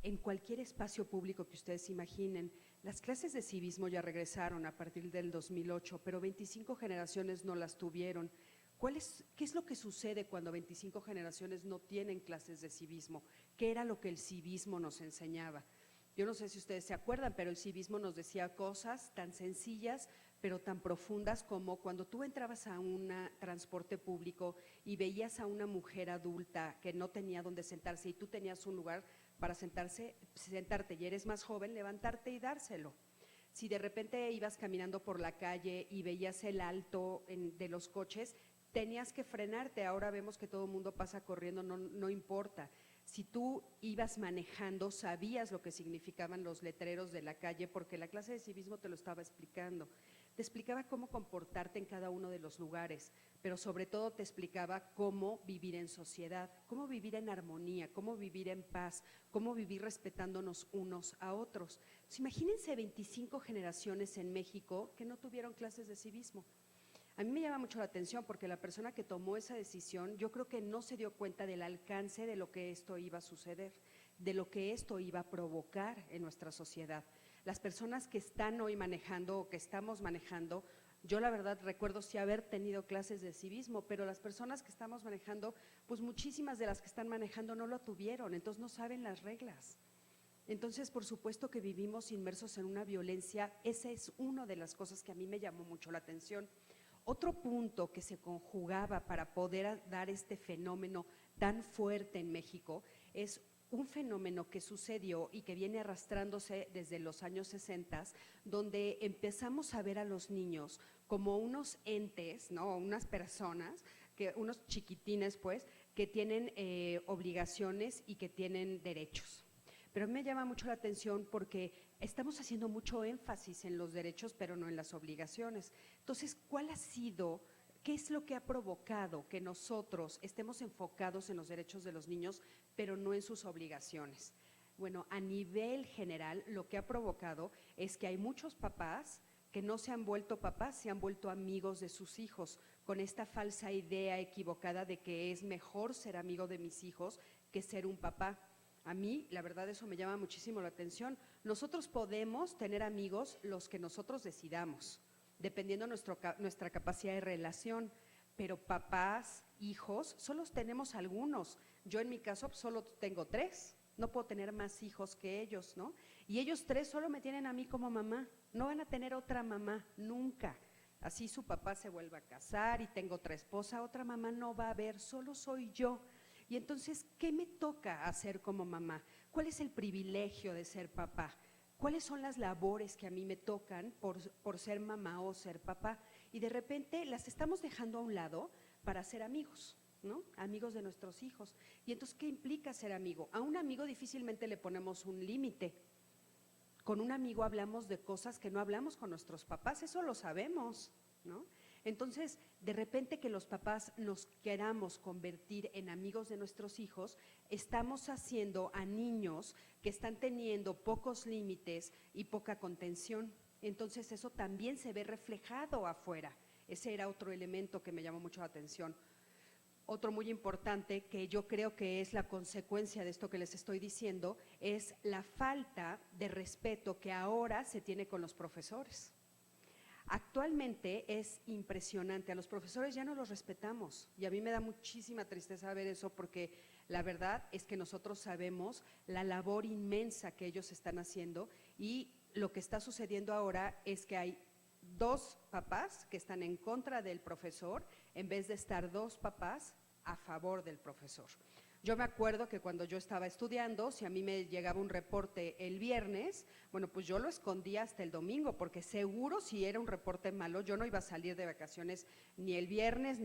en cualquier espacio público que ustedes imaginen. Las clases de civismo ya regresaron a partir del 2008, pero 25 generaciones no las tuvieron. ¿Qué es lo que sucede cuando 25 generaciones no tienen clases de civismo? ¿Qué era lo que el civismo nos enseñaba? Yo no sé si ustedes se acuerdan, pero el civismo nos decía cosas tan sencillas, pero tan profundas como cuando tú entrabas a un transporte público y veías a una mujer adulta que no tenía dónde sentarse y tú tenías un lugar para sentarte y eres más joven, levantarte y dárselo. Si de repente ibas caminando por la calle y veías el alto de los coches, tenías que frenarte. Ahora vemos que todo el mundo pasa corriendo, no importa. Si tú ibas manejando, sabías lo que significaban los letreros de la calle, porque la clase de civismo te lo estaba explicando. Te explicaba cómo comportarte en cada uno de los lugares, pero sobre todo te explicaba cómo vivir en sociedad, cómo vivir en armonía, cómo vivir en paz, cómo vivir respetándonos unos a otros. Entonces, imagínense 25 generaciones en México que no tuvieron clases de civismo. A mí me llama mucho la atención porque la persona que tomó esa decisión, yo creo que no se dio cuenta del alcance de lo que esto iba a suceder, de lo que esto iba a provocar en nuestra sociedad. Las personas que están hoy manejando o que estamos manejando, yo la verdad recuerdo sí haber tenido clases de civismo, pero las personas que estamos manejando, pues muchísimas de las que están manejando no lo tuvieron, entonces no saben las reglas. Entonces, por supuesto que vivimos inmersos en una violencia, esa es una de las cosas que a mí me llamó mucho la atención. Otro punto que se conjugaba para poder dar este fenómeno tan fuerte en México es un fenómeno que sucedió y que viene arrastrándose desde los años 60, donde empezamos a ver a los niños como unos entes, ¿no? Unas personas, unos chiquitines pues, que tienen obligaciones y que tienen derechos. Pero me llama mucho la atención porque estamos haciendo mucho énfasis en los derechos, pero no en las obligaciones. Entonces, qué es lo que ha provocado que nosotros estemos enfocados en los derechos de los niños, pero no en sus obligaciones? Bueno, a nivel general, lo que ha provocado es que hay muchos papás que no se han vuelto papás, se han vuelto amigos de sus hijos, con esta falsa idea equivocada de que es mejor ser amigo de mis hijos que ser un papá. A mí, la verdad, eso me llama muchísimo la atención. Nosotros podemos tener amigos los que nosotros decidamos, dependiendo nuestra capacidad de relación, pero papás, hijos, solo tenemos algunos. Yo en mi caso solo tengo 3, no puedo tener más hijos que ellos, ¿no? Y ellos 3 solo me tienen a mí como mamá, no van a tener otra mamá, nunca. Así su papá se vuelva a casar y tengo otra esposa, otra mamá no va a haber, solo soy yo. Y entonces, ¿qué me toca hacer como mamá? ¿Cuál es el privilegio de ser papá? ¿Cuáles son las labores que a mí me tocan por ser mamá o ser papá? Y de repente las estamos dejando a un lado para ser amigos, ¿no? Amigos de nuestros hijos. Y entonces, ¿qué implica ser amigo? A un amigo difícilmente le ponemos un límite. Con un amigo hablamos de cosas que no hablamos con nuestros papás, eso lo sabemos, ¿no? Entonces, de repente que los papás nos queramos convertir en amigos de nuestros hijos, estamos haciendo a niños que están teniendo pocos límites y poca contención. Entonces, eso también se ve reflejado afuera. Ese era otro elemento que me llamó mucho la atención. Otro muy importante, que yo creo que es la consecuencia de esto que les estoy diciendo, es la falta de respeto que ahora se tiene con los profesores. Actualmente es impresionante, a los profesores ya no los respetamos y a mí me da muchísima tristeza ver eso porque la verdad es que nosotros sabemos la labor inmensa que ellos están haciendo y lo que está sucediendo ahora es que hay 2 papás que están en contra del profesor en vez de estar 2 papás a favor del profesor. Yo me acuerdo que cuando yo estaba estudiando, si a mí me llegaba un reporte el viernes, bueno, pues yo lo escondía hasta el domingo, porque seguro si era un reporte malo, yo no iba a salir de vacaciones ni el viernes,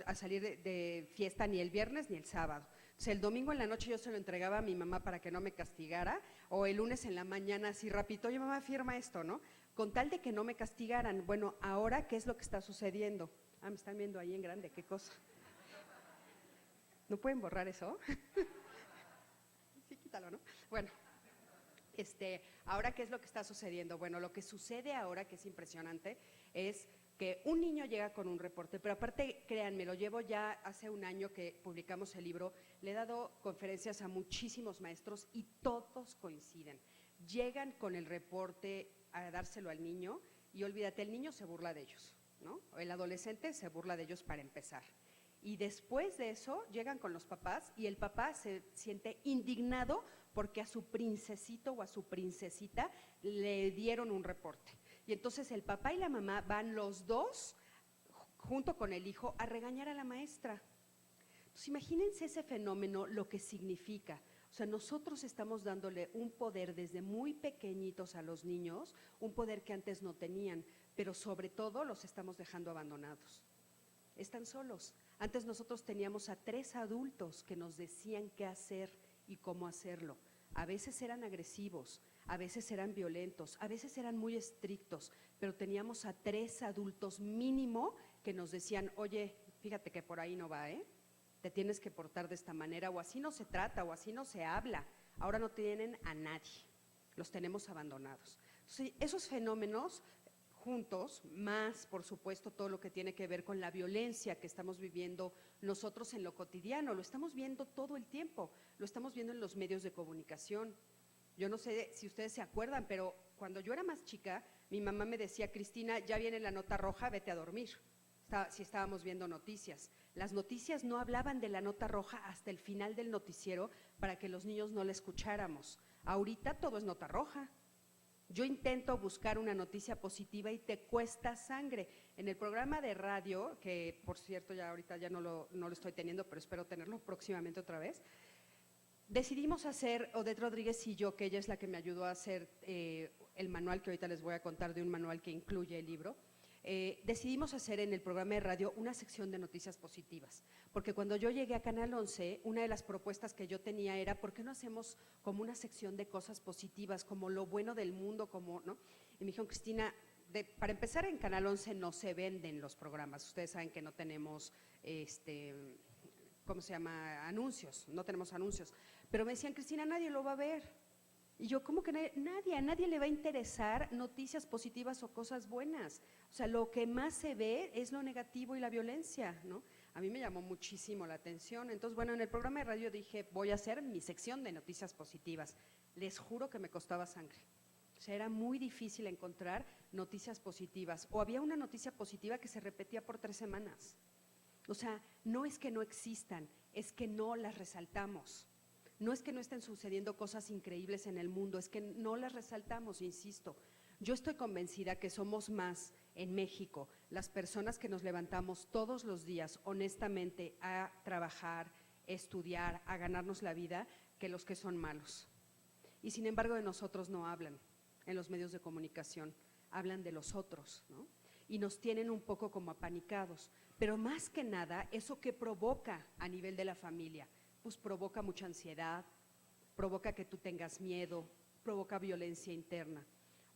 a salir de fiesta ni el viernes ni el sábado. Entonces, el domingo en la noche yo se lo entregaba a mi mamá para que no me castigara, o el lunes en la mañana así rapidito, oye mamá, firma esto, ¿no? Con tal de que no me castigaran. Bueno, ahora, ¿qué es lo que está sucediendo? Ah, me están viendo ahí en grande, ¿qué cosa? ¿No pueden borrar eso? Sí, quítalo, ¿no? Bueno, ahora, ¿qué es lo que está sucediendo? Bueno, lo que sucede ahora, que es impresionante, es que un niño llega con un reporte, pero aparte, créanme, lo llevo ya hace un año que publicamos el libro, le he dado conferencias a muchísimos maestros y todos todos coinciden. Llegan con el reporte a dárselo al niño y olvídate, el niño se burla de ellos, ¿no? El adolescente se burla de ellos para empezar. Y después de eso llegan con los papás y el papá se siente indignado porque a su princesito o a su princesita le dieron un reporte. Y entonces el papá y la mamá van los dos, junto con el hijo, a regañar a la maestra. Entonces imagínense ese fenómeno, lo que significa. O sea, nosotros estamos dándole un poder desde muy pequeñitos a los niños, un poder que antes no tenían, pero sobre todo los estamos dejando abandonados. Están solos. Antes nosotros teníamos a 3 adultos que nos decían qué hacer y cómo hacerlo. A veces eran agresivos, a veces eran violentos, a veces eran muy estrictos, pero teníamos a 3 adultos mínimo que nos decían, oye, fíjate que por ahí no va, te tienes que portar de esta manera, o así no se trata, o así no se habla. Ahora no tienen a nadie, los tenemos abandonados. Entonces, esos fenómenos juntos, más por supuesto todo lo que tiene que ver con la violencia que estamos viviendo nosotros en lo cotidiano, lo estamos viendo todo el tiempo, lo estamos viendo en los medios de comunicación. Yo no sé si ustedes se acuerdan, pero cuando yo era más chica, mi mamá me decía, Cristina, ya viene la nota roja, vete a dormir, si estábamos viendo noticias. Las noticias no hablaban de la nota roja hasta el final del noticiero para que los niños no la escucháramos. Ahorita todo es nota roja. Yo intento buscar una noticia positiva y te cuesta sangre. En el programa de radio, que por cierto ya ahorita ya no lo estoy teniendo, pero espero tenerlo próximamente otra vez, decidimos hacer, Odette Rodríguez y yo, que ella es la que me ayudó a hacer el manual, que ahorita les voy a contar de un manual que incluye el libro, decidimos hacer en el programa de radio una sección de noticias positivas, porque cuando yo llegué a Canal 11, una de las propuestas que yo tenía era, ¿por qué no hacemos como una sección de cosas positivas, como lo bueno del mundo, como, ¿no? Y me dijeron, Cristina, para empezar en Canal 11 no se venden los programas, ustedes saben que no tenemos, ¿cómo se llama? Anuncios, no tenemos anuncios, pero me decían, Cristina, nadie lo va a ver. Y yo, ¿cómo que nadie? A nadie le va a interesar noticias positivas o cosas buenas. O sea, lo que más se ve es lo negativo y la violencia, ¿no? A mí me llamó muchísimo la atención. Entonces, bueno, en el programa de radio dije, voy a hacer mi sección de noticias positivas. Les juro que me costaba sangre. O sea, era muy difícil encontrar noticias positivas. O había una noticia positiva que se repetía por 3 semanas. O sea, no es que no existan, es que no las resaltamos. No es que no estén sucediendo cosas increíbles en el mundo, es que no las resaltamos, insisto. Yo estoy convencida que somos más en México las personas que nos levantamos todos los días honestamente a trabajar, estudiar, a ganarnos la vida, que los que son malos. Y sin embargo de nosotros no hablan en los medios de comunicación, hablan de los otros, ¿no? Y nos tienen un poco como apanicados. Pero más que nada, eso que provoca a nivel de la familia, pues provoca mucha ansiedad, provoca que tú tengas miedo, provoca violencia interna.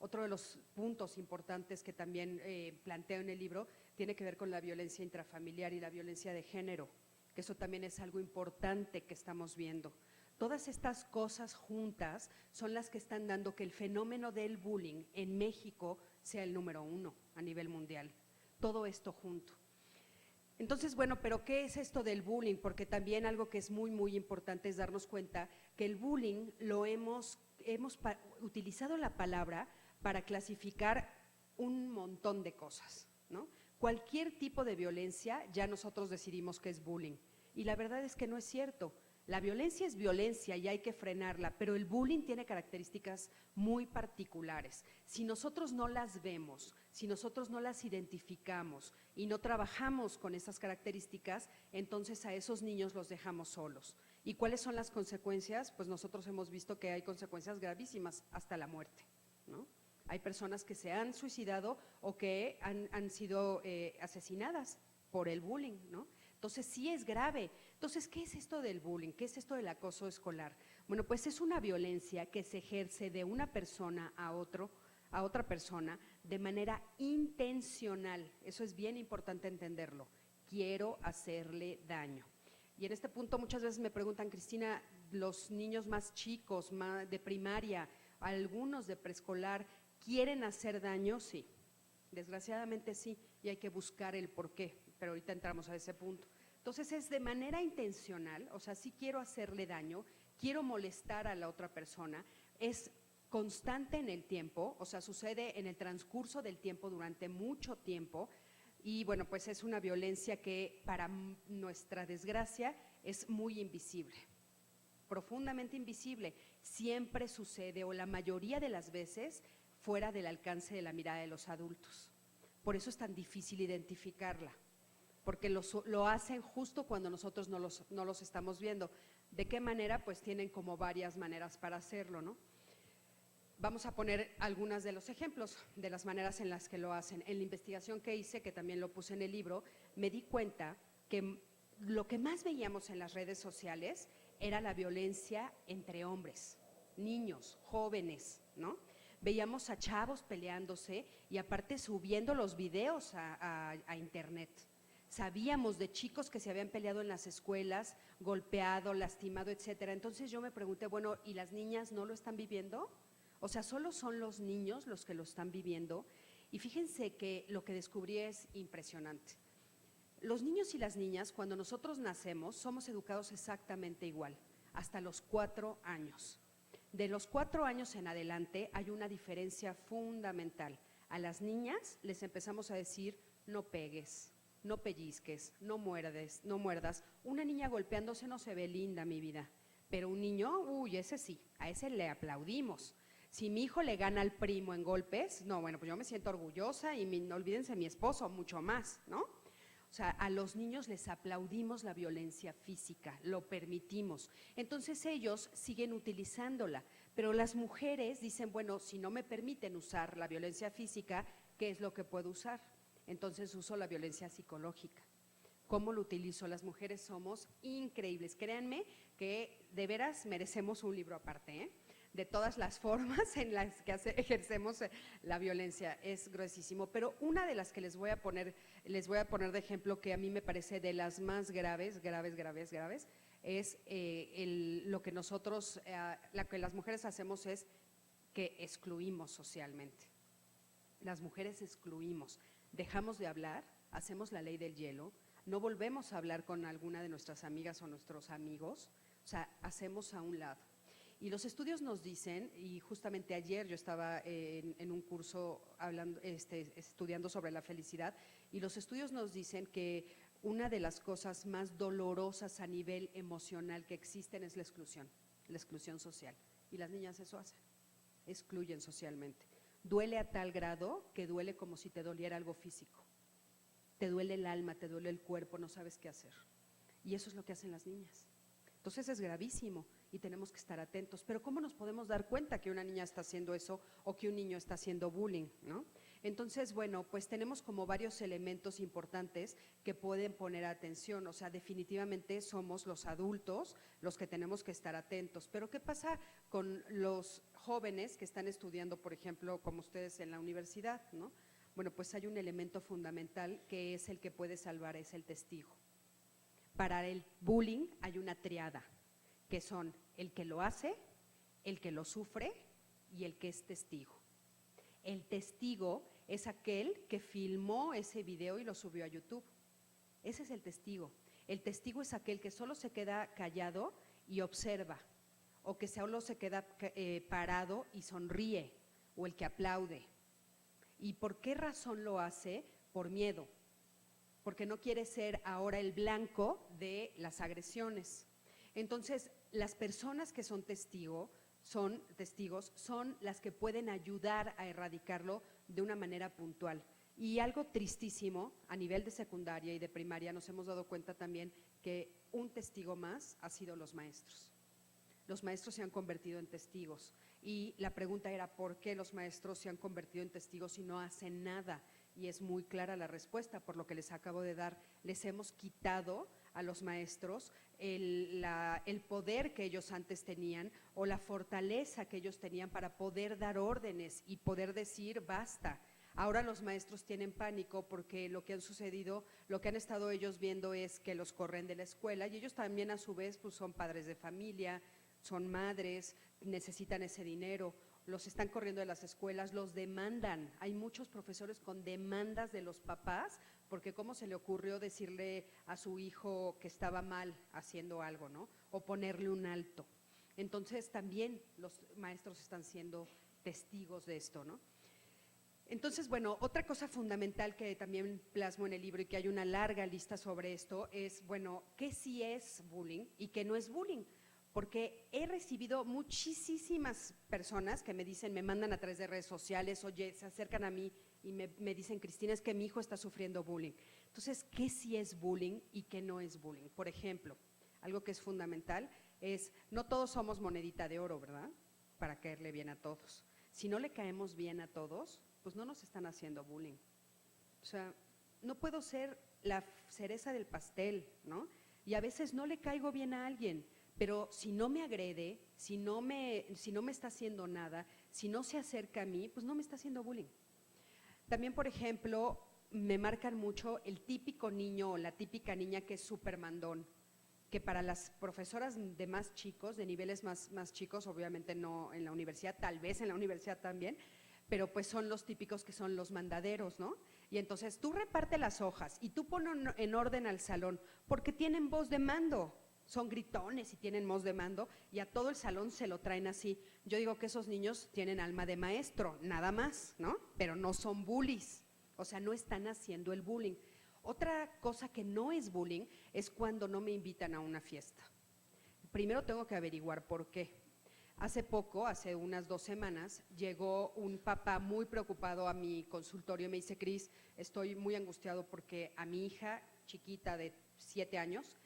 Otro de los puntos importantes que también planteo en el libro tiene que ver con la violencia intrafamiliar y la violencia de género, que eso también es algo importante que estamos viendo. Todas estas cosas juntas son las que están dando que el fenómeno del bullying en México sea el número 1 a nivel mundial. Todo esto junto. Entonces, bueno, pero ¿qué es esto del bullying? Porque también algo que es muy, muy importante es darnos cuenta que el bullying lo hemos utilizado la palabra para clasificar un montón de cosas, ¿no? Cualquier tipo de violencia ya nosotros decidimos que es bullying. Y la verdad es que no es cierto. La violencia es violencia y hay que frenarla, pero el bullying tiene características muy particulares. Si nosotros no las vemos, si nosotros no las identificamos y no trabajamos con esas características, entonces a esos niños los dejamos solos. ¿Y cuáles son las consecuencias? Pues nosotros hemos visto que hay consecuencias gravísimas, hasta la muerte, ¿no? Hay personas que se han suicidado o que han sido asesinadas por el bullying, ¿no? Entonces sí es grave. Entonces, ¿qué es esto del bullying? ¿Qué es esto del acoso escolar? Bueno, pues es una violencia que se ejerce de una persona a otra persona de manera intencional. Eso es bien importante entenderlo. Quiero hacerle daño. Y en este punto muchas veces me preguntan, Cristina, los niños más chicos, de primaria, algunos de preescolar, ¿quieren hacer daño? Sí, desgraciadamente sí, y hay que buscar el porqué, pero ahorita entramos a ese punto. Entonces es de manera intencional, o sea, sí quiero hacerle daño, quiero molestar a la otra persona, es constante en el tiempo, o sea, sucede en el transcurso del tiempo durante mucho tiempo y bueno, pues es una violencia que para nuestra desgracia es muy invisible, profundamente invisible, siempre sucede o la mayoría de las veces fuera del alcance de la mirada de los adultos. Por eso es tan difícil identificarla, porque lo hacen justo cuando nosotros no los estamos viendo. ¿De qué manera? Pues tienen como varias maneras para hacerlo, ¿no? Vamos a poner algunos de los ejemplos de las maneras en las que lo hacen. En la investigación que hice, que también lo puse en el libro, me di cuenta que lo que más veíamos en las redes sociales era la violencia entre hombres, niños, jóvenes, ¿no? Veíamos a chavos peleándose y aparte subiendo los videos a internet. Sabíamos de chicos que se habían peleado en las escuelas, golpeado, lastimado, etcétera. Entonces yo me pregunté, bueno, ¿y las niñas no lo están viviendo? O sea, solo son los niños los que lo están viviendo. Y fíjense que lo que descubrí es impresionante. Los niños y las niñas, cuando nosotros nacemos, somos educados exactamente igual, hasta los 4 años. De los 4 años en adelante hay una diferencia fundamental. A las niñas les empezamos a decir, no pegues, no pellizques, no muerdas. Una niña golpeándose no se ve linda, mi vida, pero un niño, uy, ese sí, a ese le aplaudimos. Si mi hijo le gana al primo en golpes, no, bueno, pues yo me siento orgullosa y no olvídense mi esposo, mucho más, ¿no? O sea, a los niños les aplaudimos la violencia física, lo permitimos. Entonces ellos siguen utilizándola, pero las mujeres dicen, bueno, si no me permiten usar la violencia física, ¿qué es lo que puedo usar? Entonces uso la violencia psicológica. ¿Cómo lo utilizo? Las mujeres somos increíbles. Créanme que de veras merecemos un libro aparte, ¿eh? De todas las formas en las que ejercemos la violencia, es gruesísimo. Pero una de las que les voy a poner de ejemplo, que a mí me parece de las más graves, es lo que nosotros, lo que las mujeres hacemos es que excluimos socialmente. Las mujeres excluimos, dejamos de hablar, hacemos la ley del hielo, no volvemos a hablar con alguna de nuestras amigas o nuestros amigos, o sea, hacemos a un lado. Y los estudios nos dicen, y justamente ayer yo estaba en un curso estudiando sobre la felicidad, y los estudios nos dicen que una de las cosas más dolorosas a nivel emocional que existen es la exclusión social. Y las niñas eso hacen, excluyen socialmente. Duele a tal grado que duele como si te doliera algo físico. Te duele el alma, te duele el cuerpo, no sabes qué hacer. Y eso es lo que hacen las niñas. Entonces es gravísimo y tenemos que estar atentos. Pero ¿cómo nos podemos dar cuenta que una niña está haciendo eso o que un niño está haciendo bullying, ¿no? Entonces, bueno, pues tenemos como varios elementos importantes que pueden poner atención. O sea, definitivamente somos los adultos los que tenemos que estar atentos. Pero ¿qué pasa con los jóvenes que están estudiando, por ejemplo, como ustedes en la universidad, ¿no? Bueno, pues hay un elemento fundamental que es el que puede salvar, es el testigo. Para el bullying hay una triada, que son el que lo hace, el que lo sufre y el que es testigo. El testigo es aquel que filmó ese video y lo subió a YouTube. Ese es el testigo. El testigo es aquel que solo se queda callado y observa, o que solo se queda parado y sonríe, o el que aplaude. ¿Y por qué razón lo hace? Por miedo. Porque no quiere ser ahora el blanco de las agresiones. Entonces, las personas que son testigos son las que pueden ayudar a erradicarlo de una manera puntual. Y algo tristísimo, a nivel de secundaria y de primaria, nos hemos dado cuenta también que un testigo más ha sido los maestros. Los maestros se han convertido en testigos. Y la pregunta era, ¿por qué los maestros se han convertido en testigos y no hacen nada? Y es muy clara la respuesta, por lo que les acabo de dar. Les hemos quitado a los maestros el poder que ellos antes tenían o la fortaleza que ellos tenían para poder dar órdenes y poder decir basta. Ahora los maestros tienen pánico porque lo que han sucedido, lo que han estado ellos viendo es que los corren de la escuela y ellos también a su vez pues, son padres de familia, son madres, necesitan ese dinero. Los están corriendo de las escuelas, los demandan. Hay muchos profesores con demandas de los papás porque cómo se le ocurrió decirle a su hijo que estaba mal haciendo algo, ¿no? O ponerle un alto. Entonces también los maestros están siendo testigos de esto, ¿no? Entonces, bueno, otra cosa fundamental que también plasmo en el libro y que hay una larga lista sobre esto es, bueno, ¿qué sí es bullying y qué no es bullying? Porque he recibido muchísimas personas que me dicen, me mandan a través de redes sociales, oye, se acercan a mí y me dicen, Cristina, es que mi hijo está sufriendo bullying. Entonces, ¿qué sí es bullying y qué no es bullying? Por ejemplo, algo que es fundamental es, no todos somos monedita de oro, ¿verdad? Para caerle bien a todos. Si no le caemos bien a todos, pues no nos están haciendo bullying. O sea, no puedo ser la cereza del pastel, ¿no? Y a veces no le caigo bien a alguien, pero si no me agrede, si no me está haciendo nada, si no se acerca a mí, pues no me está haciendo bullying. También, por ejemplo, me marcan mucho el típico niño o la típica niña que es súper mandón, que para las profesoras de más chicos, de niveles más chicos, obviamente no en la universidad, tal vez en la universidad también, pero pues son los típicos que son los mandaderos, ¿no? Y entonces tú reparte las hojas y tú pon en orden al salón, porque tienen voz de mando, son gritones y tienen voz de mando, y a todo el salón se lo traen así. Yo digo que esos niños tienen alma de maestro, nada más, ¿no? Pero no son bullies, o sea, no están haciendo el bullying. Otra cosa que no es bullying es cuando no me invitan a una fiesta. Primero tengo que averiguar por qué. Hace poco, hace unas 2 semanas, llegó un papá muy preocupado a mi consultorio y me dice, Cris, estoy muy angustiado porque a mi hija chiquita de 7 años,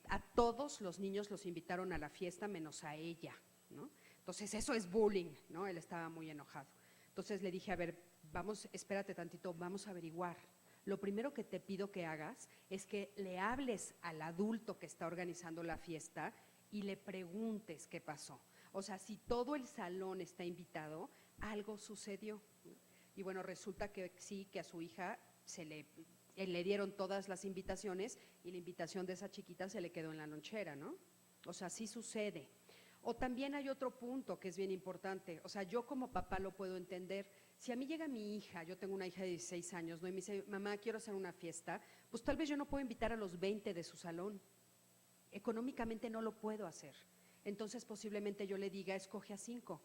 a todos los niños los invitaron a la fiesta menos a ella, ¿no? Entonces eso es bullying, ¿no? Él estaba muy enojado. Entonces le dije, a ver, vamos, espérate tantito, vamos a averiguar. Lo primero que te pido que hagas es que le hables al adulto que está organizando la fiesta y le preguntes qué pasó. O sea, si todo el salón está invitado, algo sucedió. Y bueno, resulta que sí, que a su hija le dieron todas las invitaciones y la invitación de esa chiquita se le quedó en la lonchera, ¿no? O sea, sí sucede. O también hay otro punto que es bien importante. O sea, yo como papá lo puedo entender. Si a mí llega mi hija, yo tengo una hija de 16 años, ¿no? Y me dice, mamá, quiero hacer una fiesta, pues tal vez yo no puedo invitar a los 20 de su salón. Económicamente no lo puedo hacer. Entonces posiblemente yo le diga, escoge a 5.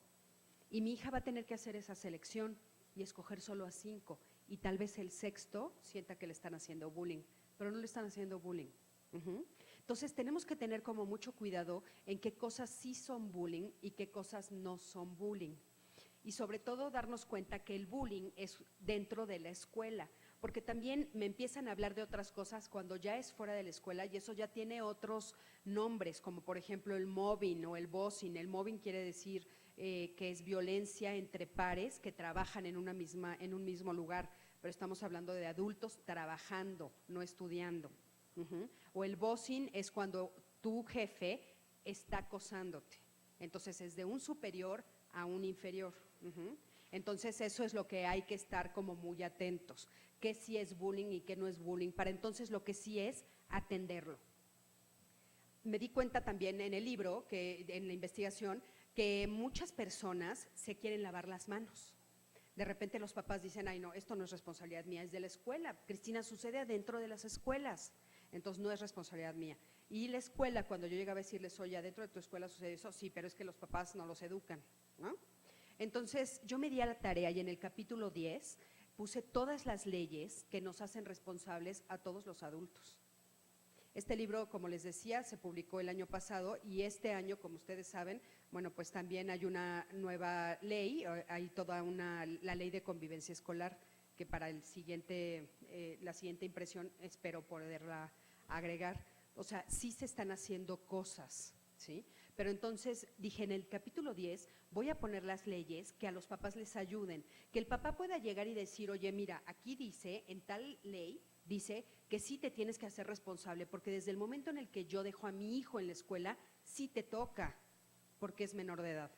Y mi hija va a tener que hacer esa selección y escoger solo a 5. Y tal vez el sexto sienta que le están haciendo bullying, pero no le están haciendo bullying. Entonces tenemos que tener como mucho cuidado en qué cosas sí son bullying y qué cosas no son bullying. Y sobre todo darnos cuenta que el bullying es dentro de la escuela, porque también me empiezan a hablar de otras cosas cuando ya es fuera de la escuela y eso ya tiene otros nombres, como por ejemplo el mobbing o el bossing. El mobbing quiere decir que es violencia entre pares que trabajan en un mismo lugar, pero estamos hablando de adultos trabajando, no estudiando. O el bossing es cuando tu jefe está acosándote, entonces es de un superior a un inferior. Entonces eso es lo que hay que estar como muy atentos, qué sí es bullying y qué no es bullying, para entonces lo que sí es atenderlo. Me di cuenta también en el libro, en la investigación, que muchas personas se quieren lavar las manos. De repente los papás dicen, ay no, esto no es responsabilidad mía, es de la escuela. Cristina, sucede adentro de las escuelas, entonces no es responsabilidad mía. Y la escuela, cuando yo llegaba a decirles, oye, adentro de tu escuela sucede eso, sí, pero es que los papás no los educan, ¿no? Entonces yo me di a la tarea y en el capítulo 10 puse todas las leyes que nos hacen responsables a todos los adultos. Este libro, como les decía, se publicó el año pasado y este año, como ustedes saben, bueno, pues también hay una nueva ley, hay la ley de convivencia escolar, que para la siguiente impresión espero poderla agregar. O sea, sí se están haciendo cosas, ¿sí? Pero entonces dije, en el capítulo 10 voy a poner las leyes que a los papás les ayuden, que el papá pueda llegar y decir, oye, mira, aquí dice, en tal ley, dice que sí te tienes que hacer responsable, porque desde el momento en el que yo dejo a mi hijo en la escuela, sí te toca, porque es menor de edad.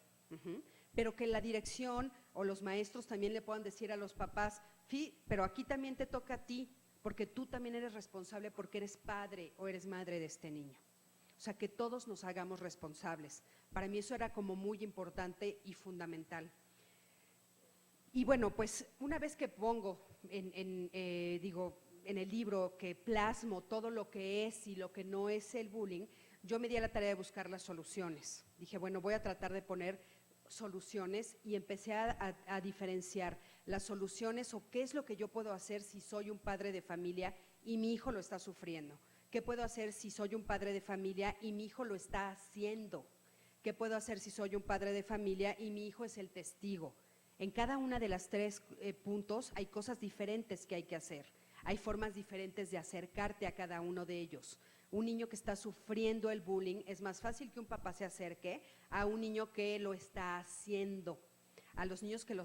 Pero que la dirección o los maestros también le puedan decir a los papás, sí, pero aquí también te toca a ti, porque tú también eres responsable porque eres padre o eres madre de este niño. O sea, que todos nos hagamos responsables. Para mí eso era como muy importante y fundamental. Y bueno, pues una vez que pongo en el libro, que plasmo todo lo que es y lo que no es el bullying, yo me di a la tarea de buscar las soluciones. Dije, bueno, voy a tratar de poner soluciones y empecé a diferenciar las soluciones o qué es lo que yo puedo hacer si soy un padre de familia y mi hijo lo está sufriendo. ¿Qué puedo hacer si soy un padre de familia y mi hijo lo está haciendo? ¿Qué puedo hacer si soy un padre de familia y mi hijo es el testigo? En cada una de las tres puntos hay cosas diferentes que hay que hacer. Hay formas diferentes de acercarte a cada uno de ellos. Un niño que está sufriendo el bullying es más fácil que un papá se acerque a un niño que lo está haciendo. A los niños que lo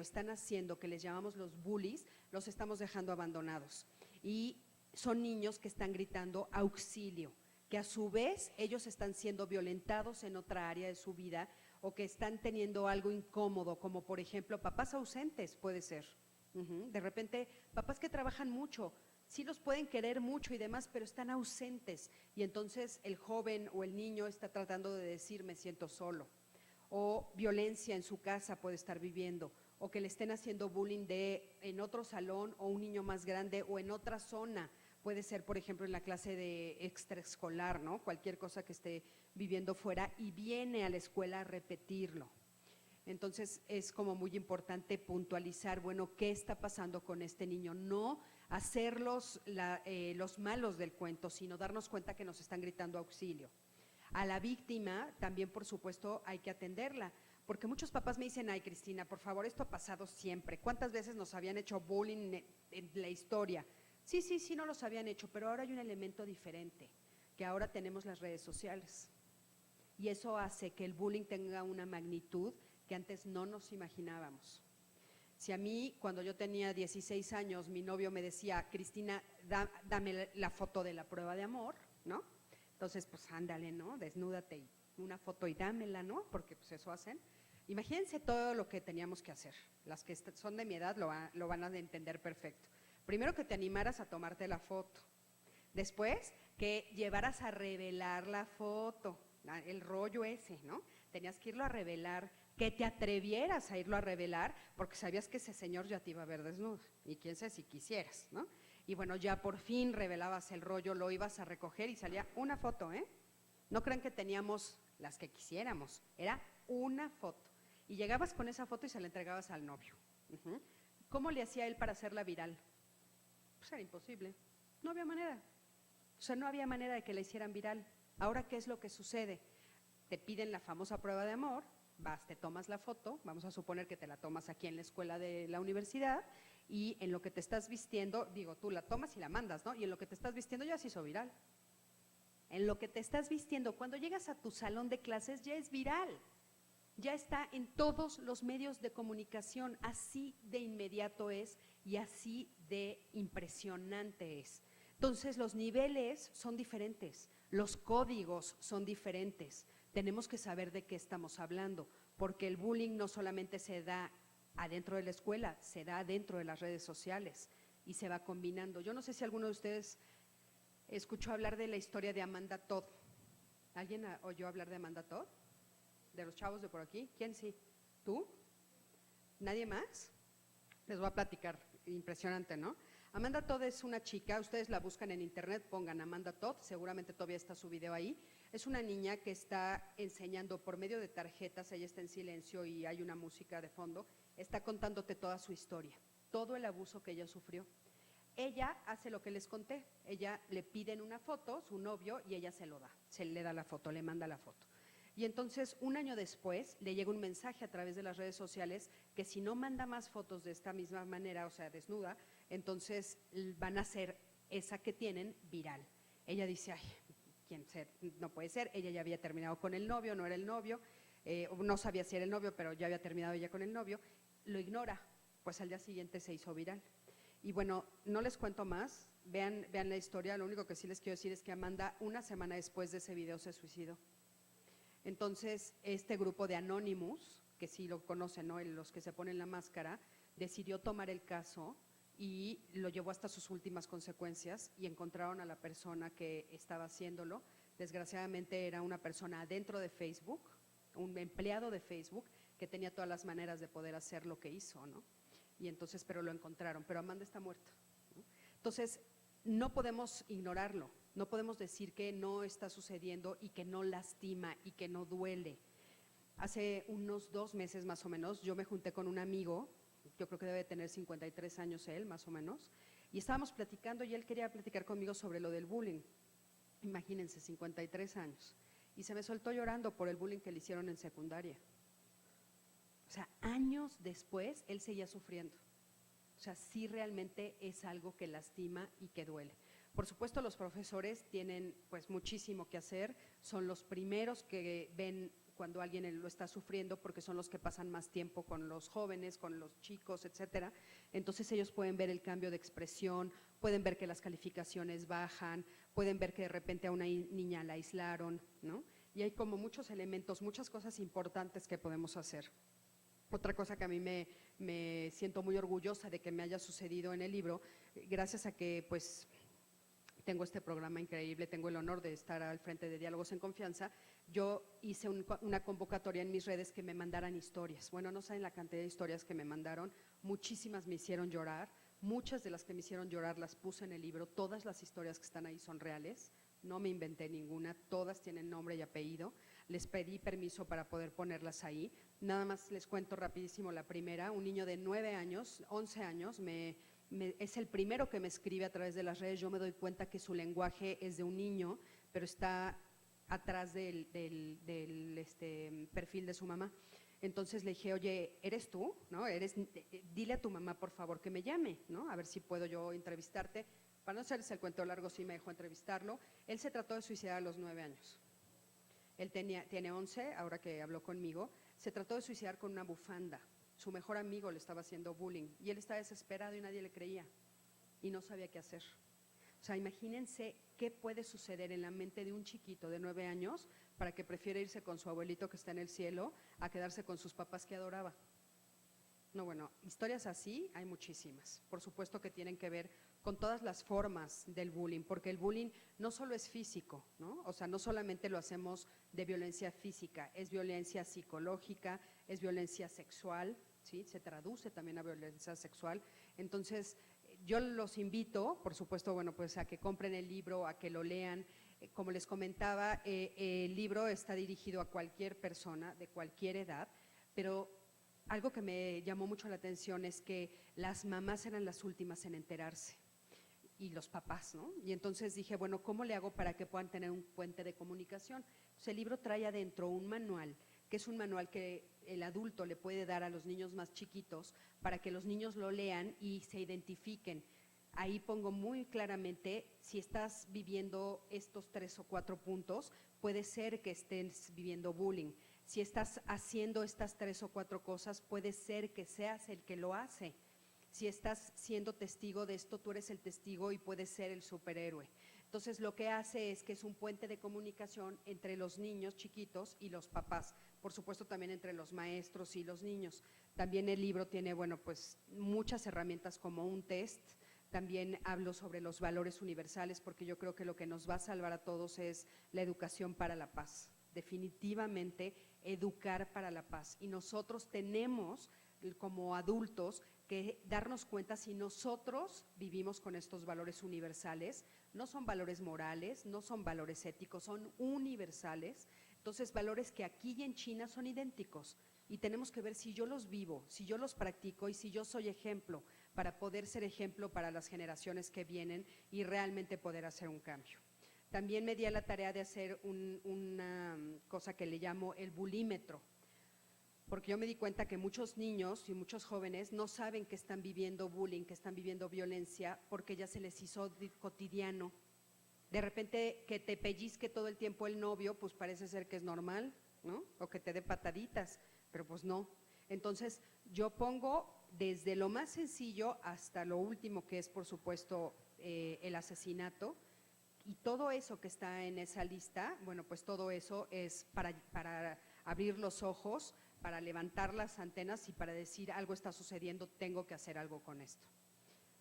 están haciendo, que les llamamos los bullies, los estamos dejando abandonados. Y son niños que están gritando auxilio, que a su vez ellos están siendo violentados en otra área de su vida o que están teniendo algo incómodo, como por ejemplo papás ausentes, puede ser. De repente, papás que trabajan mucho, sí los pueden querer mucho y demás, pero están ausentes y entonces el joven o el niño está tratando de decir me siento solo, o violencia en su casa puede estar viviendo, o que le estén haciendo bullying en otro salón o un niño más grande o en otra zona. Puede ser, por ejemplo, en la clase de extraescolar, ¿no? Cualquier cosa que esté viviendo fuera y viene a la escuela a repetirlo. Entonces, es como muy importante puntualizar, bueno, ¿qué está pasando con este niño? No hacerlos los malos del cuento, sino darnos cuenta que nos están gritando auxilio. A la víctima también, por supuesto, hay que atenderla, porque muchos papás me dicen, ay, Cristina, por favor, esto ha pasado siempre. ¿Cuántas veces nos habían hecho bullying en la historia? Sí, no los habían hecho, pero ahora hay un elemento diferente, que ahora tenemos las redes sociales. Y eso hace que el bullying tenga una magnitud que antes no nos imaginábamos. Si a mí, cuando yo tenía 16 años, mi novio me decía, Cristina, dame la foto de la prueba de amor, ¿no? Entonces, pues ándale, ¿no? Desnúdate y una foto y dámela, ¿no? Porque pues eso hacen. Imagínense todo lo que teníamos que hacer. Las que son de mi edad lo van a entender perfecto. Primero que te animaras a tomarte la foto. Después que llevaras a revelar la foto, el rollo ese, ¿no? Tenías que irlo a revelar, que te atrevieras a irlo a revelar, porque sabías que ese señor ya te iba a ver desnuda, y quién sabe si quisieras, ¿no? Y bueno, ya por fin revelabas el rollo, lo ibas a recoger y salía una foto, ¿eh? No crean que teníamos las que quisiéramos, era una foto. Y llegabas con esa foto y se la entregabas al novio. ¿Cómo le hacía él para hacerla viral? Pues era imposible, no había manera. O sea, no había manera de que la hicieran viral. Ahora, ¿qué es lo que sucede? Te piden la famosa prueba de amor, vas, te tomas la foto, vamos a suponer que te la tomas aquí en la escuela de la universidad y en lo que te estás vistiendo, digo, tú la tomas y la mandas, ¿no? Y en lo que te estás vistiendo ya se hizo viral. En lo que te estás vistiendo, cuando llegas a tu salón de clases ya es viral. Ya está en todos los medios de comunicación, así de inmediato es y así de impresionante es. Entonces los niveles son diferentes, los códigos son diferentes, tenemos que saber de qué estamos hablando, porque el bullying no solamente se da adentro de la escuela, se da dentro de las redes sociales y se va combinando. Yo no sé si alguno de ustedes escuchó hablar de la historia de Amanda Todd. ¿Alguien oyó hablar de Amanda Todd? ¿De los chavos de por aquí? ¿Quién sí? ¿Tú? ¿Nadie más? Les voy a platicar, impresionante, ¿no? Amanda Todd es una chica, ustedes la buscan en internet, pongan Amanda Todd, seguramente todavía está su video ahí. Es una niña que está enseñando por medio de tarjetas, ella está en silencio y hay una música de fondo, está contándote toda su historia, todo el abuso que ella sufrió. Ella hace lo que les conté, ella le piden una foto, su novio, y ella se lo da, se le da la foto, le manda la foto. Y entonces, un año después, le llega un mensaje a través de las redes sociales que si no manda más fotos de esta misma manera, o sea, desnuda, entonces van a hacer esa que tienen viral. Ella dice, ay, no puede ser, ella ya había terminado con el novio, no era el novio, no sabía si era el novio, pero ya había terminado ella con el novio, lo ignora, pues al día siguiente se hizo viral. Y bueno, no les cuento más, vean la historia, lo único que sí les quiero decir es que Amanda, una semana después de ese video, se suicidó. Entonces, este grupo de Anonymous, que sí lo conocen, ¿no? Los que se ponen la máscara, decidió tomar el caso y lo llevó hasta sus últimas consecuencias y encontraron a la persona que estaba haciéndolo. Desgraciadamente era una persona dentro de Facebook, un empleado de Facebook que tenía todas las maneras de poder hacer lo que hizo, ¿no? Y entonces, pero lo encontraron, pero Amanda está muerta, ¿no? Entonces, no podemos ignorarlo. No podemos decir que no está sucediendo y que no lastima y que no duele. Hace unos 2 meses más o menos, yo me junté con un amigo, yo creo que debe tener 53 años él, más o menos, y estábamos platicando y él quería platicar conmigo sobre lo del bullying. Imagínense, 53 años. Y se me soltó llorando por el bullying que le hicieron en secundaria. O sea, años después, él seguía sufriendo. O sea, sí realmente es algo que lastima y que duele. Por supuesto, los profesores tienen pues muchísimo que hacer, son los primeros que ven cuando alguien lo está sufriendo porque son los que pasan más tiempo con los jóvenes, con los chicos, etcétera. Entonces ellos pueden ver el cambio de expresión, pueden ver que las calificaciones bajan, pueden ver que de repente a una niña la aislaron, ¿no? Y hay como muchos elementos, muchas cosas importantes que podemos hacer. Otra cosa que a mí me siento muy orgullosa de que me haya sucedido en el libro, gracias a que pues tengo este programa increíble, tengo el honor de estar al frente de Diálogos en Confianza, yo hice una convocatoria en mis redes que me mandaran historias. Bueno, no saben la cantidad de historias que me mandaron, muchísimas me hicieron llorar, muchas de las que me hicieron llorar las puse en el libro, todas las historias que están ahí son reales, no me inventé ninguna, todas tienen nombre y apellido, les pedí permiso para poder ponerlas ahí. Nada más les cuento rapidísimo la primera, un niño de 9 años, 11 años, es el primero que me escribe a través de las redes. Yo me doy cuenta que su lenguaje es de un niño, pero está atrás del perfil de su mamá. Entonces le dije, oye, ¿eres tú? ¿No? Dile a tu mamá, por favor, que me llame, ¿no? A ver si puedo yo entrevistarte. Para no hacerles el cuento largo, sí me dejó entrevistarlo. Él se trató de suicidar a los 9 años. Él tiene 11, ahora que habló conmigo. Se trató de suicidar con una bufanda. Su mejor amigo le estaba haciendo bullying y él estaba desesperado y nadie le creía y no sabía qué hacer. O sea, imagínense qué puede suceder en la mente de un chiquito de 9 años para que prefiera irse con su abuelito que está en el cielo a quedarse con sus papás que adoraba. No, bueno, historias así hay muchísimas. Por supuesto que tienen que ver con todas las formas del bullying, porque el bullying no solo es físico, ¿no? O sea, no solamente lo hacemos de violencia física, es violencia psicológica, es violencia sexual, ¿sí? Se traduce también a violencia sexual. Entonces, yo los invito, por supuesto, bueno, pues a que compren el libro, a que lo lean. Como les comentaba, el libro está dirigido a cualquier persona de cualquier edad, pero algo que me llamó mucho la atención es que las mamás eran las últimas en enterarse y los papás, ¿no? Y entonces dije, bueno, ¿cómo le hago para que puedan tener un puente de comunicación? Entonces el libro trae adentro un manual, que es un manual que el adulto le puede dar a los niños más chiquitos para que los niños lo lean y se identifiquen. Ahí pongo muy claramente, si estás viviendo estos 3 o 4 puntos, puede ser que estés viviendo bullying. Si estás haciendo estas 3 o 4 cosas, puede ser que seas el que lo hace. Si estás siendo testigo de esto, tú eres el testigo y puedes ser el superhéroe. Entonces, lo que hace es que es un puente de comunicación entre los niños chiquitos y los papás. Por supuesto, también entre los maestros y los niños. También el libro tiene, bueno, pues muchas herramientas como un test. También hablo sobre los valores universales, porque yo creo que lo que nos va a salvar a todos es la educación para la paz. Definitivamente, educar para la paz. Y nosotros tenemos, como adultos, que darnos cuenta si nosotros vivimos con estos valores universales. No son valores morales, no son valores éticos, son universales. Entonces, valores que aquí y en China son idénticos. Y tenemos que ver si yo los vivo, si yo los practico y si yo soy ejemplo, para poder ser ejemplo para las generaciones que vienen y realmente poder hacer un cambio. También me di a la tarea de hacer una cosa que le llamo el bulímetro, porque yo me di cuenta que muchos niños y muchos jóvenes no saben que están viviendo bullying, que están viviendo violencia, porque ya se les hizo cotidiano. De repente que te pellizque todo el tiempo el novio, pues parece ser que es normal, ¿no? O que te dé pataditas, pero pues no. Entonces yo pongo desde lo más sencillo hasta lo último, que es por supuesto el asesinato, y todo eso que está en esa lista, bueno, pues todo eso es para abrir los ojos, para levantar las antenas y para decir algo está sucediendo, tengo que hacer algo con esto.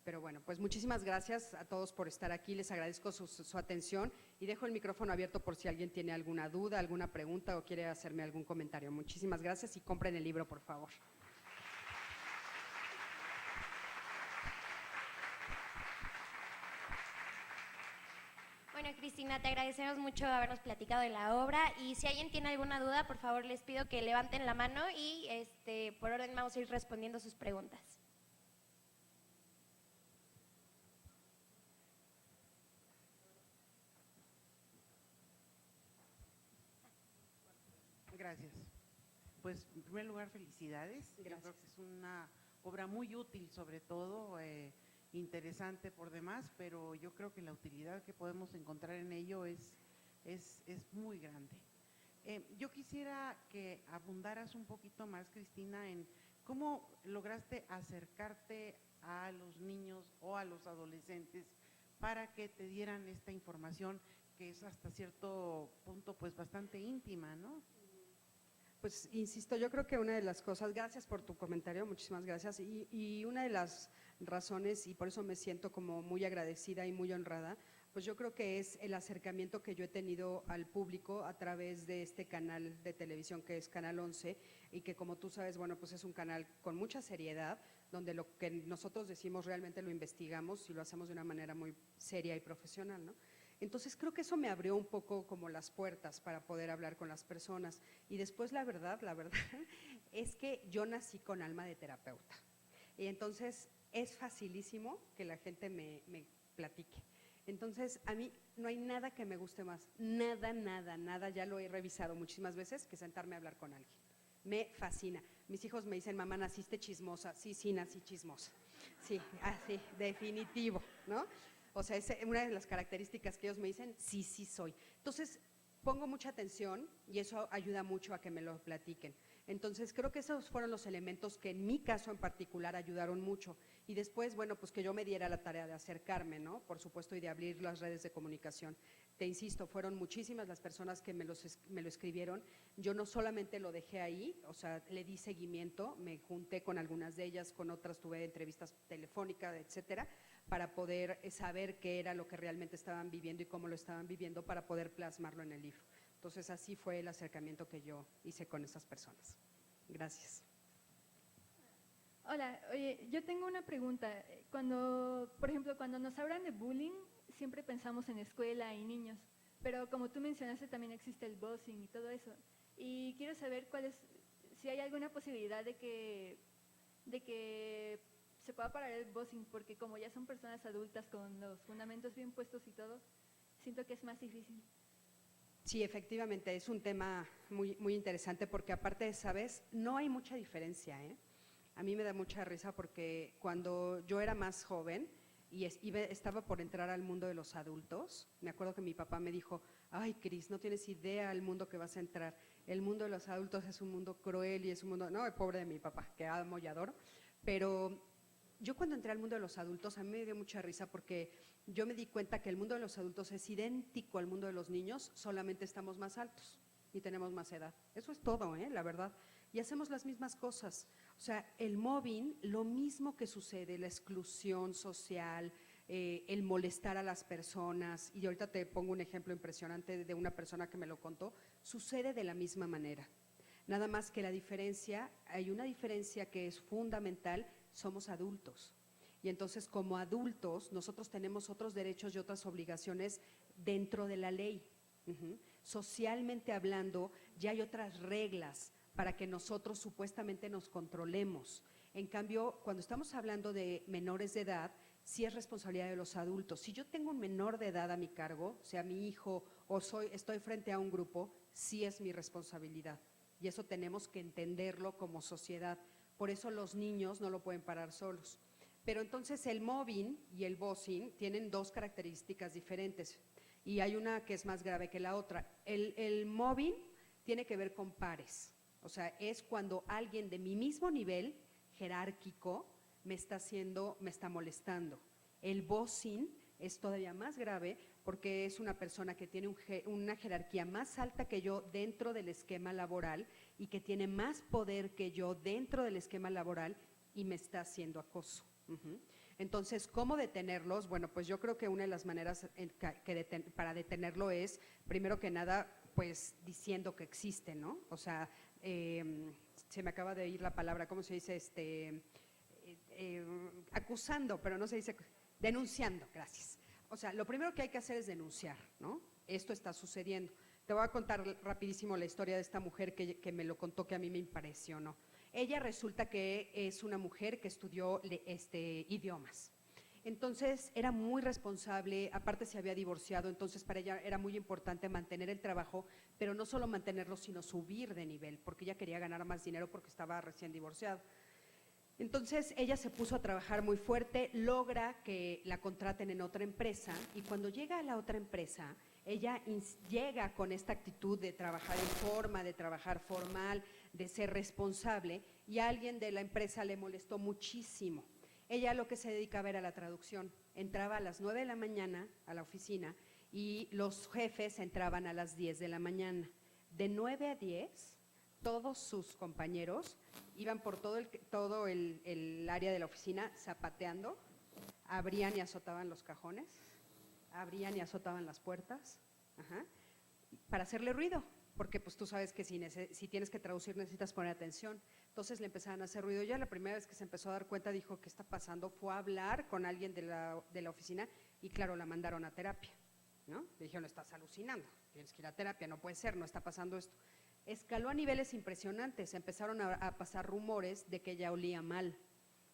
Pero bueno, pues muchísimas gracias a todos por estar aquí, les agradezco su atención y dejo el micrófono abierto por si alguien tiene alguna duda, alguna pregunta o quiere hacerme algún comentario. Muchísimas gracias y compren el libro, por favor. Bueno, Bueno, Cristina, te agradecemos mucho habernos platicado de la obra y si alguien tiene alguna duda, por favor les pido que levanten la mano y por orden vamos a ir respondiendo sus preguntas. Gracias. Pues en primer lugar, felicidades. Gracias. Yo creo que es una obra muy útil, sobre todo interesante por demás, pero yo creo que la utilidad que podemos encontrar en ello es muy grande. Yo quisiera que abundaras un poquito más, Cristina, en cómo lograste acercarte a los niños o a los adolescentes para que te dieran esta información que es hasta cierto punto pues bastante íntima, ¿no? Pues insisto, yo creo que una de las cosas, gracias por tu comentario, muchísimas gracias, y una de las razones, y por eso me siento como muy agradecida y muy honrada, pues yo creo que es el acercamiento que yo he tenido al público a través de este canal de televisión que es Canal 11 y que como tú sabes, bueno, pues es un canal con mucha seriedad, donde lo que nosotros decimos realmente lo investigamos y lo hacemos de una manera muy seria y profesional, ¿no? Entonces creo que eso me abrió un poco como las puertas para poder hablar con las personas. Y después la verdad es que yo nací con alma de terapeuta. Y entonces es facilísimo que la gente me platique. Entonces a mí no hay nada que me guste más, nada, ya lo he revisado muchísimas veces, que sentarme a hablar con alguien. Me fascina. Mis hijos me dicen, mamá, naciste chismosa. Sí, nací chismosa. Sí, así, definitivo, ¿no? O sea, es una de las características que ellos me dicen, sí soy. Entonces, pongo mucha atención y eso ayuda mucho a que me lo platiquen. Entonces, creo que esos fueron los elementos que en mi caso en particular ayudaron mucho. Y después, bueno, pues que yo me diera la tarea de acercarme, ¿no? Por supuesto, y de abrir las redes de comunicación. Te insisto, fueron muchísimas las personas que me lo escribieron. Yo no solamente lo dejé ahí, o sea, le di seguimiento, me junté con algunas de ellas, con otras tuve entrevistas telefónicas, etcétera, para poder saber qué era lo que realmente estaban viviendo y cómo lo estaban viviendo para poder plasmarlo en el libro. Entonces, así fue el acercamiento que yo hice con esas personas. Gracias. Hola, oye, yo tengo una pregunta. Por ejemplo, cuando nos hablan de bullying, siempre pensamos en escuela y niños, pero como tú mencionaste, también existe el boxing y todo eso. Y quiero saber si hay alguna posibilidad de que se pueda parar el boxing, porque como ya son personas adultas con los fundamentos bien puestos y todo, siento que es más difícil. Sí, efectivamente, es un tema muy interesante porque aparte, ¿sabes? No hay mucha diferencia, ¿eh? A mí me da mucha risa porque cuando yo era más joven y estaba por entrar al mundo de los adultos, me acuerdo que mi papá me dijo, ay, Cris, no tienes idea del mundo que vas a entrar. El mundo de los adultos es un mundo cruel y es un mundo, no, pobre de mi papá, que amo y adoro, pero yo cuando entré al mundo de los adultos a mí me dio mucha risa porque yo me di cuenta que el mundo de los adultos es idéntico al mundo de los niños, solamente estamos más altos y tenemos más edad. Eso es todo, la verdad. Y hacemos las mismas cosas. O sea, el mobbing, lo mismo que sucede, la exclusión social, el molestar a las personas, y ahorita te pongo un ejemplo impresionante de una persona que me lo contó, sucede de la misma manera. Nada más que hay una diferencia que es fundamental, somos adultos. Y entonces como adultos nosotros tenemos otros derechos y otras obligaciones dentro de la ley. Socialmente hablando, ya hay otras reglas para que nosotros supuestamente nos controlemos. En cambio, cuando estamos hablando de menores de edad, sí es responsabilidad de los adultos. Si yo tengo un menor de edad a mi cargo, sea mi hijo o estoy frente a un grupo, sí es mi responsabilidad. Y eso tenemos que entenderlo como sociedad. Por eso los niños no lo pueden parar solos. Pero entonces el mobbing y el boxing tienen dos características diferentes y hay una que es más grave que la otra. El mobbing tiene que ver con pares, o sea, es cuando alguien de mi mismo nivel jerárquico me está molestando. El boxing es todavía más grave porque es una persona que tiene una jerarquía más alta que yo dentro del esquema laboral y que tiene más poder que yo dentro del esquema laboral y me está haciendo acoso. Entonces, ¿cómo detenerlos? Bueno, pues yo creo que una de las maneras para detenerlo es, primero que nada, pues diciendo que existe, ¿no? O sea, se me acaba de ir la palabra, ¿cómo se dice? Acusando, pero no se dice, denunciando, gracias. O sea, lo primero que hay que hacer es denunciar, ¿no? Esto está sucediendo. Te voy a contar rapidísimo la historia de esta mujer que me lo contó, que a mí me impresionó. Ella resulta que es una mujer que estudió idiomas. Entonces era muy responsable, aparte se había divorciado, entonces para ella era muy importante mantener el trabajo, pero no solo mantenerlo, sino subir de nivel, porque ella quería ganar más dinero porque estaba recién divorciada. Entonces ella se puso a trabajar muy fuerte, logra que la contraten en otra empresa y cuando llega a la otra empresa, ella llega con esta actitud de trabajar en forma, de trabajar formal, de ser responsable y a alguien de la empresa le molestó muchísimo. Ella lo que se dedicaba era la traducción, entraba a las 9 de la mañana a la oficina y los jefes entraban a las 10 de la mañana. De 9 a 10, todos sus compañeros iban por todo el área de la oficina zapateando, abrían y azotaban los cajones, abrían y azotaban las puertas, para hacerle ruido, porque pues tú sabes que si tienes que traducir necesitas poner atención. Entonces le empezaban a hacer ruido. Ya la primera vez que se empezó a dar cuenta dijo, ¿qué está pasando? Fue a hablar con alguien de la oficina y claro, la mandaron a terapia, ¿no? Le dijeron, estás alucinando, tienes que ir a terapia, no puede ser, no está pasando esto. Escaló a niveles impresionantes, empezaron a pasar rumores de que ella olía mal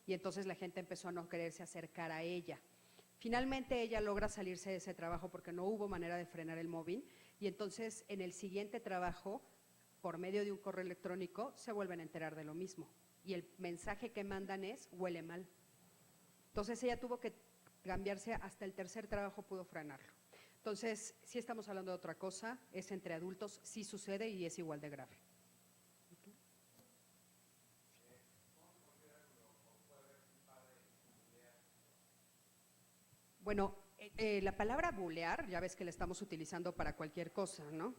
y entonces la gente empezó a no quererse acercar a ella. Finalmente ella logra salirse de ese trabajo porque no hubo manera de frenar el mobbing y entonces en el siguiente trabajo, por medio de un correo electrónico, se vuelven a enterar de lo mismo y el mensaje que mandan es, huele mal. Entonces ella tuvo que cambiarse, hasta el tercer trabajo pudo frenarlo. Entonces, sí estamos hablando de otra cosa, es entre adultos, sí sucede y es igual de grave. Bueno, la palabra bulear, ya ves que la estamos utilizando para cualquier cosa, ¿no?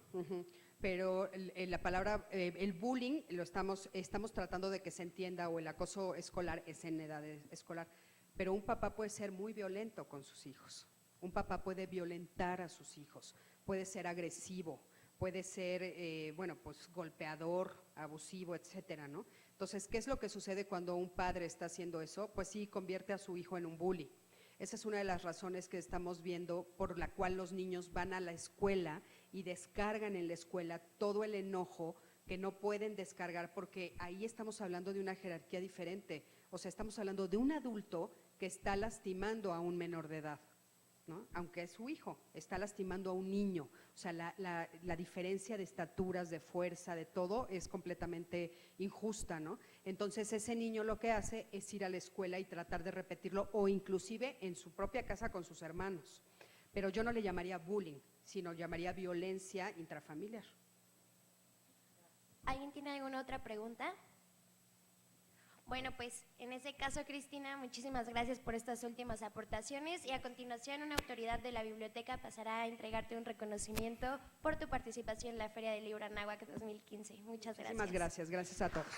Pero la palabra, el bullying, estamos tratando de que se entienda, o el acoso escolar es en edad escolar, pero un papá puede ser muy violento con sus hijos. Un papá puede violentar a sus hijos, puede ser agresivo, puede ser, pues golpeador, abusivo, etcétera, ¿no? Entonces, ¿qué es lo que sucede cuando un padre está haciendo eso? Pues sí, convierte a su hijo en un bully. Esa es una de las razones que estamos viendo por la cual los niños van a la escuela y descargan en la escuela todo el enojo que no pueden descargar, porque ahí estamos hablando de una jerarquía diferente. O sea, estamos hablando de un adulto que está lastimando a un menor de edad, ¿no? Aunque es su hijo, está lastimando a un niño. O sea, la diferencia de estaturas, de fuerza, de todo es completamente injusta, ¿no? Entonces ese niño lo que hace es ir a la escuela y tratar de repetirlo, o inclusive en su propia casa con sus hermanos. Pero yo no le llamaría bullying, sino llamaría violencia intrafamiliar. ¿Alguien tiene alguna otra pregunta? Bueno, pues en ese caso, Cristina, muchísimas gracias por estas últimas aportaciones y a continuación una autoridad de la biblioteca pasará a entregarte un reconocimiento por tu participación en la Feria del Libro Anáhuac 2015. Muchas gracias. Muchísimas gracias a todos.